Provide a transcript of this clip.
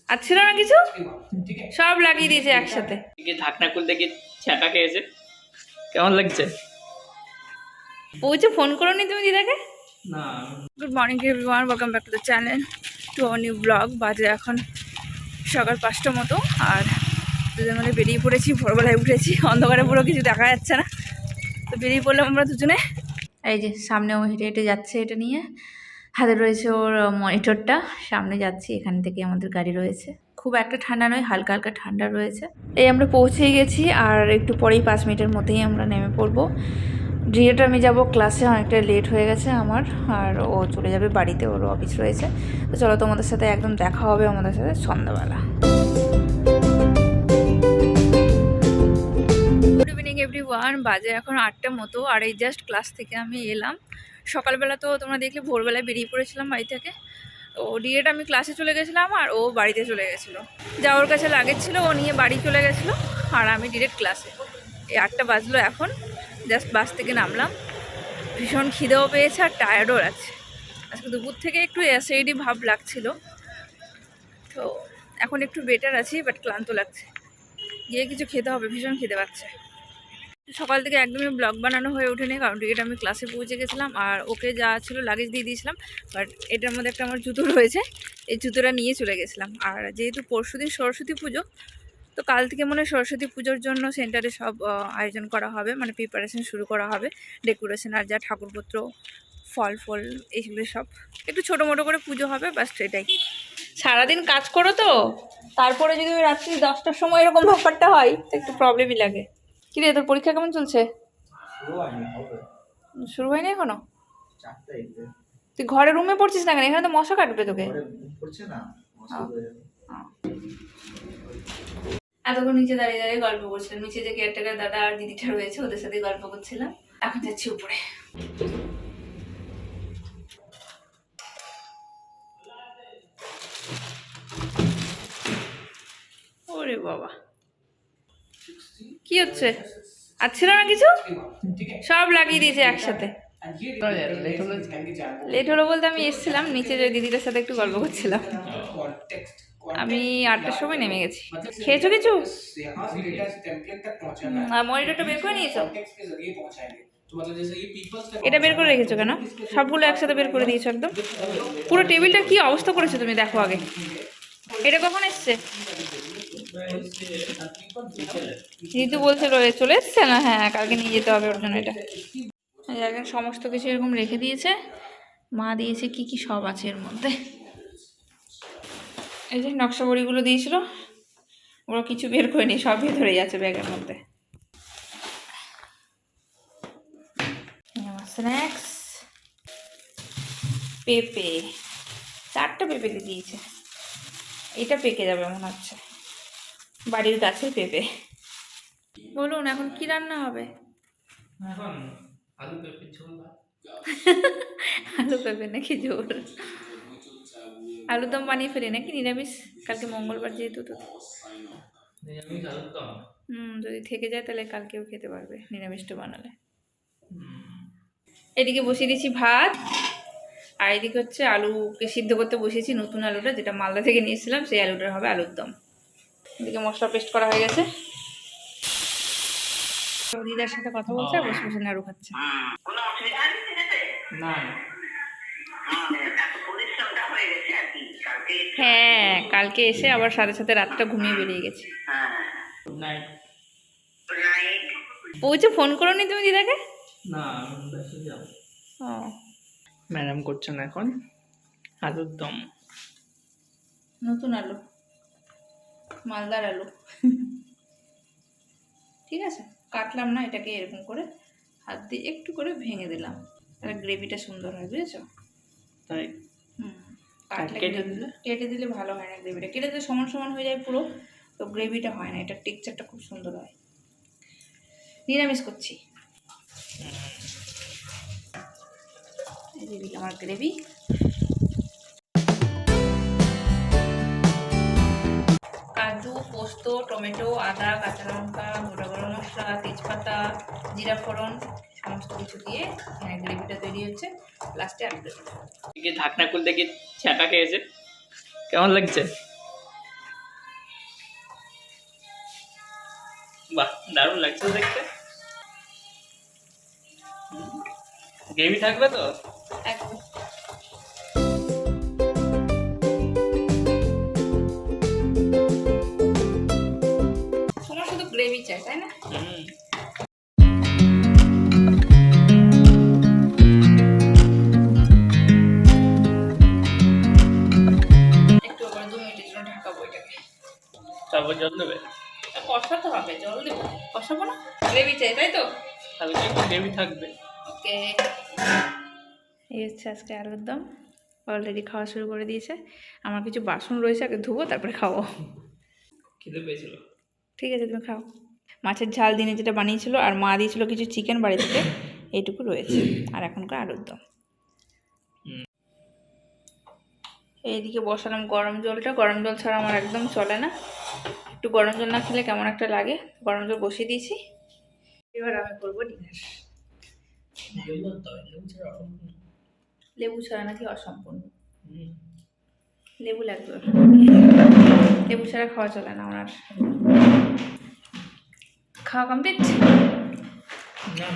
আর ছিল না কিছু, সব লাগিয়ে দিয়েছে একসাথে। ঢাকনা খুলতে গিয়ে ছ্যাঁকা খেয়েছে। কেমন লাগছে? পৌঁছে ফোন করো নি তুমি দিদাকে? না। Good morning everyone, welcome back to the channel, to our new blog. বাজে এখন সকাল 5টা মতো, আর দুজন মিলে বেরিয়ে পড়েছি। ভোরবেলায় উঠেছি, অন্ধকারে পুরো কিছু দেখা যাচ্ছে না, তো বেরিয়ে পড়লাম আমরা দুজনে। এই যে সামনে ও হেঁটে হেঁটে যাচ্ছে, এটা নিয়ে হাতে রয়েছে ওর মনিটরটা। সামনে যাচ্ছি, এখান থেকে আমাদের গাড়ি রয়েছে। খুব একটা ঠান্ডা নয়, হালকা হালকা ঠান্ডা রয়েছে। এই আমরা পৌঁছেই গেছি, আর একটু পরেই 5 মিনিটের মধ্যেই আমরা নেমে পড়বো। ডিরেক্ট আমি যাব ক্লাসে, অনেকটা লেট হয়ে গেছে আমার, আর ও চলে যাবে বাড়িতে, ওর অফিস রয়েছে। তো চলো তোমাদের সাথে একদম দেখা হবে আমাদের সাথে সন্ধ্যাবেলা। গুড ইভিনিং এভরিওয়ান, বাজে এখন 8টা মতো, আর এই জাস্ট ক্লাস থেকে আমি এলাম। সকালবেলা তো তোমরা দেখলে ভোরবেলায় বেরিয়ে পড়েছিলাম বাড়ি থেকে। তো ডিরেক্ট আমি ক্লাসে চলে গেছিলাম, আর ও বাড়িতে চলে গেছিলো। যা ওর কাছে লাগেজ ছিল ও নিয়ে বাড়ি চলে গেছিলো, আর আমি ডিরেক্ট ক্লাসে। এই 8টা বাজলো এখন, জাস্ট বাস থেকে নামলাম। ভীষণ খিদেও পেয়েছে আর টায়ার্ডও লাগছে। আজকে দুপুর থেকে একটু অ্যাসিডি ভাব লাগছিল, তো এখন একটু বেটার আছি, বাট ক্লান্ত লাগছে। গিয়ে কিছু খেতে হবে, ভীষণ খিদে পাচ্ছে। সকাল থেকে একদমই ব্লগ বানানো হয়ে ওঠেনি, কারণ টিকিট আমি ক্লাসে পৌঁছে গেছিলাম, আর ওকে যা ছিল লাগেজ দিয়ে দিয়েছিলাম। বাট এটার মধ্যে একটা আমার জুতো রয়েছে, এই জুতোটা নিয়ে চলে গেছিলাম। আর যেহেতু পরশুদিন সরস্বতী পুজো, তো কাল থেকে মনে হয় সরস্বতী পুজোর জন্য সেন্টারে সব আয়োজন করা হবে, মানে প্রিপারেশন শুরু করা হবে। ডেকোরেশন আর যা ঠাকুরপত্র, ফল ফল এইগুলো সব একটু ছোটো মোটো করে পুজো হবে, বাস এটাই। সারাদিন কাজ করো তো, তারপরে যদি ওই রাত্রি 10টার সময় এরকম ব্যাপারটা হয় তো একটু প্রবলেমই লাগে। কি রে, তোর পরীক্ষা কেমন চলছে? শুরু হয়নি এখনো? তুই ঘরে রুমে পড়ছিস না কেন? এখানে তো মশা কাটবে তোকে। এতক্ষণ নিচে দাঁড়িয়ে দাঁড়িয়ে গল্প করছিলাম, নিচে যে কেয়ারটেকার দাদা আর দিদিটা রয়েছে ওদের সাথে গল্প করছিলাম। এখন যাচ্ছি উপরে। ওরে বাবা, কি হচ্ছে? আর ছিল না কিছু, সব লাগিয়ে দিয়েছে একসাথে। লেট হলো বলতে আমি এসেছিলাম নিচে, যে দিদিটার সাথে একটু গল্প করছিলাম। আমি 8টার সময় নেমে গেছি। খেয়েছো কিছু? মনিটরটা বের করে নিয়েছো? এটা বের করে রেখেছো কেন? সবগুলো একসাথে বের করে দিয়েছো একদম। পুরো টেবিলটা কি অবস্থা করেছো তুমি, দেখো আগে। এটা কখন এসছে? ঋতু বলছে চলে এসছে না? হ্যাঁ, কালকে নিয়ে যেতে হবে ওর জন্য। এটা জায়গায় সমস্ত কিছু এরকম রেখে দিয়েছে, মা দিয়েছে কি কি সব আছে এর মধ্যে। এই যে নকশা বড়িগুলো দিয়েছিল, ওরা কিছু বের করে নি, সব ভেতরে আছে ব্যাগের মধ্যে। স্ন্যাক্স, পেঁপে, 4টা পেঁপে দিয়েছে। এটা পেকে যাবে মনে হচ্ছে, বাড়ির গাছের পেঁপে। বলুন এখন কি রান্না হবে? আলু পেঁপে ঝোল। আলু পেঁপে নাকি ঝোল? আলুর দম বানিয়ে ফেলি নাকি নিরামিষ? কালকে মঙ্গলবার যেহেতু, তো যদি থেকে যায় তাহলে কালকেও খেতে পারবে নিরামিষটা বানালে। এদিকে বসিয়ে দিয়েছি ভাত, আর এদিকে হচ্ছে আলুকে সিদ্ধ করতে বসিয়েছি। নতুন আলুটা, যেটা মালদা থেকে নিয়েছিলাম, সেই আলুটার হবে আলুর দম। এদিকে মশলা পেস্ট করা হয়ে গেছে। দিদার সাথে কথা বলছে আর বসে বসে নাড়ু খাচ্ছে। হ্যাঁ, কালকে এসে আবার সাথে সাথে রাতটা ঘুমিয়ে বেরিয়ে গেছি। পৌঁছে ফোন করো নি তুমি দিদাকে? না, ও, ম্যাডাম করছেন এখন আলুর দম। নতুন আলু, মালদার আলু। ঠিক আছে, কাটলাম না, এটাকে এরকম করে হাত দিয়ে একটু করে ভেঙে দিলাম, তাহলে গ্রেভিটা সুন্দর হয়, বুঝেছো? তাই কেটে দিলে ভালো হয় না গ্রেভিটা। কেটে দিলে সমান সমান হয়ে যায় পুরো, তো গ্রেভিটা হয় না। এটা টেক্সচারটা খুব সুন্দর হয়। নিরামিষ করছি। এই যে আমার গ্রেভি। কাজু, পোস্ত, টমেটো, আদা, কাঁচা লঙ্কা, গোটা গরম মশলা, তেজপাতা, জিরা ফোড়ন সমস্ত কিছু দিয়ে এখানে গ্রেভিটা তৈরি হচ্ছে। লাস্টে আলু দেবো। ঢাকনা খুলতে গিয়ে ছ্যাঁকা খেয়েছে। কেমন লাগছে? বাহ, দারুণ লাগছে তো দেখতে। গ্রেভি থাকবে তো? একদম। তোমার শুধু গ্রেভি চাই তাই না? হুম। একটু করে 2 মিনিটের জন্য ঢাকাবো এটাকে। তারপর জল দেবে? কষাতে হবে, জল দেবো? কষাবো না, গ্রেভি চাই তাই তো? তাহলে তো একটু গ্রেভি থাকবে। ওকে। এই হচ্ছে আজকে আলুর দম। অলরেডি খাওয়া শুরু করে দিয়েছে। আমার কিছু বাসন রয়েছে, আগে ধুবো তারপরে খাবো। খিদে পেয়েছিল। ঠিক আছে, তুমি খাও। মাছের ঝাল দিনে যেটা বানিয়েছিল, আর মা দিয়েছিল কিছু চিকেন বাড়ি থেকে, এইটুকু রয়েছে। আর এখনকার আলুর দম। এইদিকে বসালাম গরম জলটা। গরম জল ছাড়া আমার একদম চলে না, একটু গরম জল না খেলে কেমন একটা লাগে। গরম জল বসিয়ে দিয়েছি, এবার আমি করবো ডিনার। লেবু ছাড়া নাকি অসম্পূর্ণ? লেবু লাগবে ওর। লেবু ছাড়া খাওয়া চলে না আমার। খাওয়া কমপ্লিট? না।